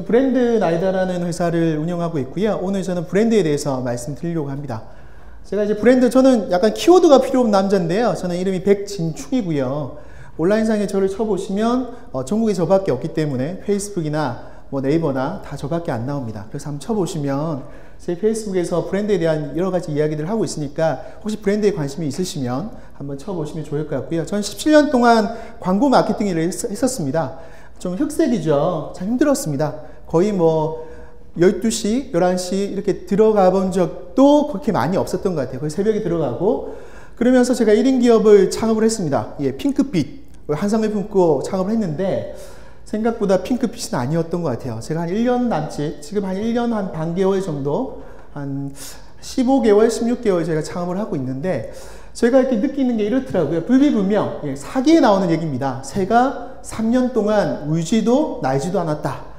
브랜드 나이다라는 회사를 운영하고 있고요. 오늘 저는 브랜드에 대해서 말씀드리려고 합니다. 제가 이제 저는 약간 키워드가 필요 없는 남자인데요. 저는 이름이 백진충이고요. 온라인상에 저를 쳐보시면 전국에 저밖에 없기 때문에 페이스북이나 뭐 네이버나 다 저밖에 안 나옵니다. 그래서 한번 쳐보시면 제 페이스북에서 브랜드에 대한 여러 가지 이야기들을 하고 있으니까 혹시 브랜드에 관심이 있으시면 한번 쳐보시면 좋을 것 같고요. 저는 17년 동안 광고 마케팅 일을 했었습니다. 좀 흑색이죠. 참 힘들었습니다. 거의 뭐 12시, 11시 이렇게 들어가 본 적도 그렇게 많이 없었던 것 같아요. 거의 새벽에 들어가고 그러면서 제가 1인 기업을 창업을 했습니다. 예, 핑크빛 한상을 품고 창업을 했는데 생각보다 핑크빛은 아니었던 것 같아요. 제가 한 1년 남짓, 지금 한 1년 한 반개월 정도, 한 15개월, 16개월 제가 창업을 하고 있는데 제가 이렇게 느끼는 게 이렇더라고요. 불비불명, 예, 사기에 나오는 얘기입니다. 새가 3년 동안 울지도 날지도 않았다.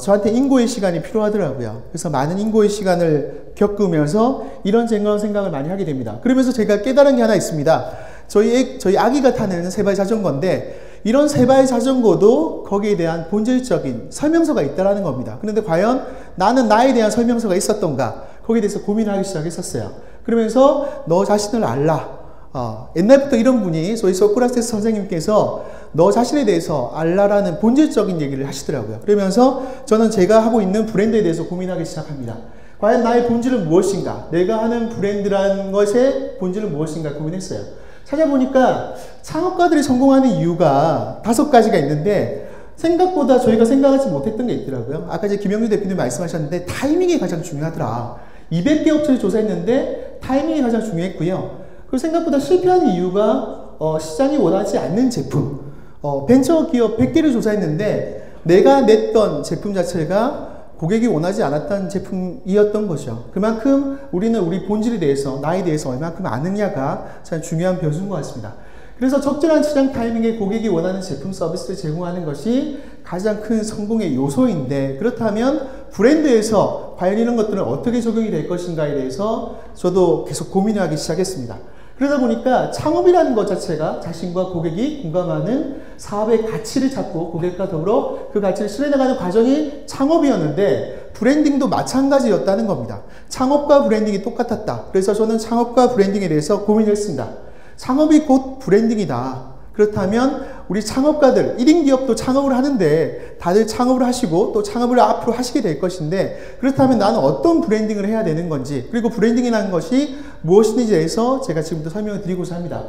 저한테 인고의 시간이 필요하더라고요. 그래서 많은 인고의 시간을 겪으면서 이런저런 생각을 많이 하게 됩니다. 그러면서 제가 깨달은 게 하나 있습니다. 저희 아기가 타는 세발 자전거인데 이런 세발 자전거도 거기에 대한 본질적인 설명서가 있다는 겁니다. 그런데 과연 나는 나에 대한 설명서가 있었던가? 거기에 대해서 고민을 하기 시작했었어요. 그러면서 너 자신을 알라. 옛날부터 이런 분이 저희 소크라테스 선생님께서 너 자신에 대해서 알라라는 본질적인 얘기를 하시더라고요. 그러면서 저는 제가 하고 있는 브랜드에 대해서 고민하기 시작합니다. 과연 나의 본질은 무엇인가? 내가 하는 브랜드라는 것의 본질은 무엇인가 고민했어요. 찾아보니까 창업가들이 성공하는 이유가 5가지가 있는데 생각보다 저희가 생각하지 못했던 게 있더라고요. 아까 이제 김영규 대표님 말씀하셨는데 타이밍이 가장 중요하더라. 200개 업체를 조사했는데 타이밍이 가장 중요했고요. 그리고 생각보다 실패하는 이유가 시장이 원하지 않는 제품. 벤처기업 100개를 조사했는데 내가 냈던 제품 자체가 고객이 원하지 않았던 제품이었던 거죠. 그만큼 우리는 우리 본질에 대해서, 나에 대해서 얼마큼 아느냐가 참 중요한 변수인 것 같습니다. 그래서 적절한 시장 타이밍에 고객이 원하는 제품 서비스를 제공하는 것이 가장 큰 성공의 요소인데 그렇다면 브랜드에서 과연 이런 것들은 어떻게 적용이 될 것인가에 대해서 저도 계속 고민하기 시작했습니다. 그러다 보니까 창업이라는 것 자체가 자신과 고객이 공감하는 사업의 가치를 찾고 고객과 더불어 그 가치를 실현해가는 과정이 창업이었는데 브랜딩도 마찬가지였다는 겁니다. 창업과 브랜딩이 똑같았다. 그래서 저는 창업과 브랜딩에 대해서 고민을 했습니다. 창업이 곧 브랜딩이다. 그렇다면 우리 창업가들, 1인 기업도 창업을 하는데 다들 창업을 하시고 또 창업을 앞으로 하시게 될 것인데 그렇다면 나는 어떤 브랜딩을 해야 되는 건지 그리고 브랜딩이라는 것이 무엇인지에 대해서 제가 지금부터 설명을 드리고자 합니다.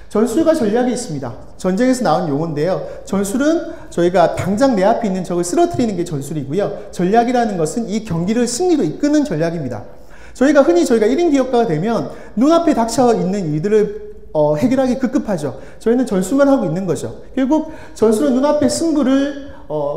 전술과 전략이 있습니다. 전쟁에서 나온 용어인데요. 전술은 저희가 당장 내 앞에 있는 적을 쓰러뜨리는 게 전술이고요. 전략이라는 것은 이 경기를 승리로 이끄는 전략입니다. 저희가 흔히 1인 기업가가 되면 눈앞에 닥쳐 있는 일들을 해결하기 급급하죠. 저희는 전술만 하고 있는 거죠. 결국 전술은 눈앞에 승부를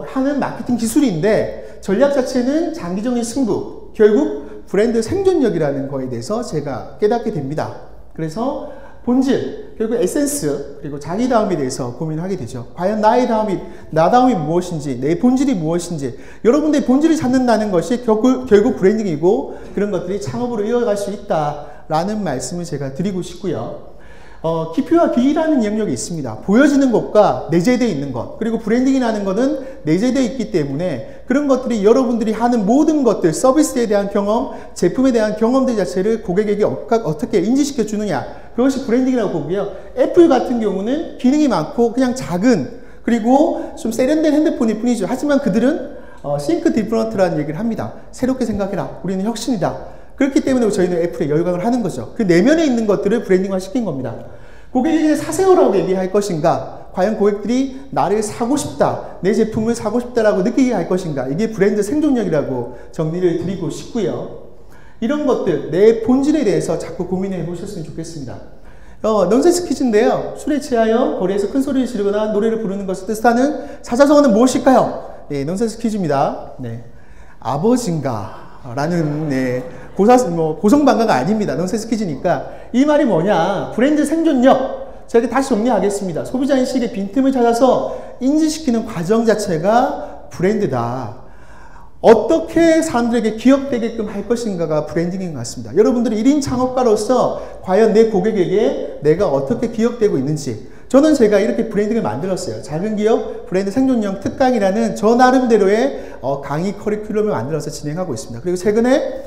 하는 마케팅 기술인데 전략 자체는 장기적인 승부, 결국 브랜드 생존력이라는 거에 대해서 제가 깨닫게 됩니다. 그래서 본질, 결국 에센스, 그리고 자기다움에 대해서 고민을 하게 되죠. 과연 나다움이 무엇인지, 내 본질이 무엇인지, 여러분들의 본질을 찾는다는 것이 결국 브랜딩이고 그런 것들이 창업으로 이어갈 수 있다라는 말씀을 제가 드리고 싶고요. 기표와 기라는 영역이 있습니다. 보여지는 것과 내재되어 있는 것, 그리고 브랜딩이라는 것은 내재되어 있기 때문에 그런 것들이 여러분들이 하는 모든 것들, 서비스에 대한 경험, 제품에 대한 경험들 자체를 고객에게 어떻게 인지시켜 주느냐, 그것이 브랜딩이라고 보고요. 애플 같은 경우는 기능이 많고 그냥 작은, 그리고 좀 세련된 핸드폰일 뿐이죠. 하지만 그들은 think different라는 얘기를 합니다. 새롭게 생각해라. 우리는 혁신이다. 그렇기 때문에 저희는 애플에 열광을 하는 거죠. 그 내면에 있는 것들을 브랜딩화 시킨 겁니다. 고객에게 사세요라고 얘기할 것인가? 과연 고객들이 나를 사고 싶다, 내 제품을 사고 싶다라고 느끼게 할 것인가? 이게 브랜드 생존력이라고 정리를 드리고 싶고요. 이런 것들, 내 본질에 대해서 자꾸 고민해 보셨으면 좋겠습니다. 넌센스 퀴즈인데요. 술에 취하여 거리에서 큰 소리를 지르거나 노래를 부르는 것을 뜻하는 사자성어는 무엇일까요? 네, 넌센스 퀴즈입니다. 네. 아버진가? 라는, 네. 고성방가가 아닙니다. 넌센스 퀴즈니까. 이 말이 뭐냐? 브랜드 생존력. 제가 다시 정리하겠습니다. 소비자인식의 빈틈을 찾아서 인지시키는 과정 자체가 브랜드다. 어떻게 사람들에게 기억되게끔 할 것인가가 브랜딩인 것 같습니다. 여러분들이 1인 창업가로서 과연 내 고객에게 내가 어떻게 기억되고 있는지, 저는 제가 이렇게 브랜딩을 만들었어요. 작은 기업 브랜드 생존형 특강이라는 저 나름대로의 강의 커리큘럼을 만들어서 진행하고 있습니다. 그리고 최근에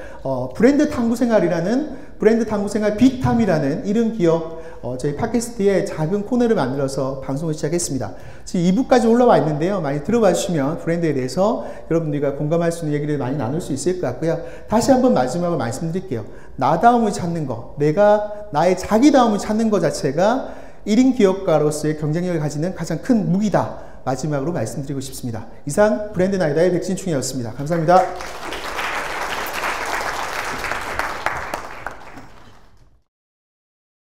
브랜드 탐구 생활이라는 브랜드 탐구 생활 빅탐이라는 이름 기업 저희 팟캐스트에 작은 코너를 만들어서 방송을 시작했습니다. 지금 2부까지 올라와 있는데요. 많이 들어봐 주시면 브랜드에 대해서 여러분들과 공감할 수 있는 얘기를 많이 나눌 수 있을 것 같고요. 다시 한번 마지막으로 말씀드릴게요. 나다움을 찾는 거, 나의 자기다움을 찾는 것 자체가 1인 기업가로서의 경쟁력을 가지는 가장 큰 무기다. 마지막으로 말씀드리고 싶습니다. 이상 브랜드 나이다의 백진충이었습니다. 감사합니다.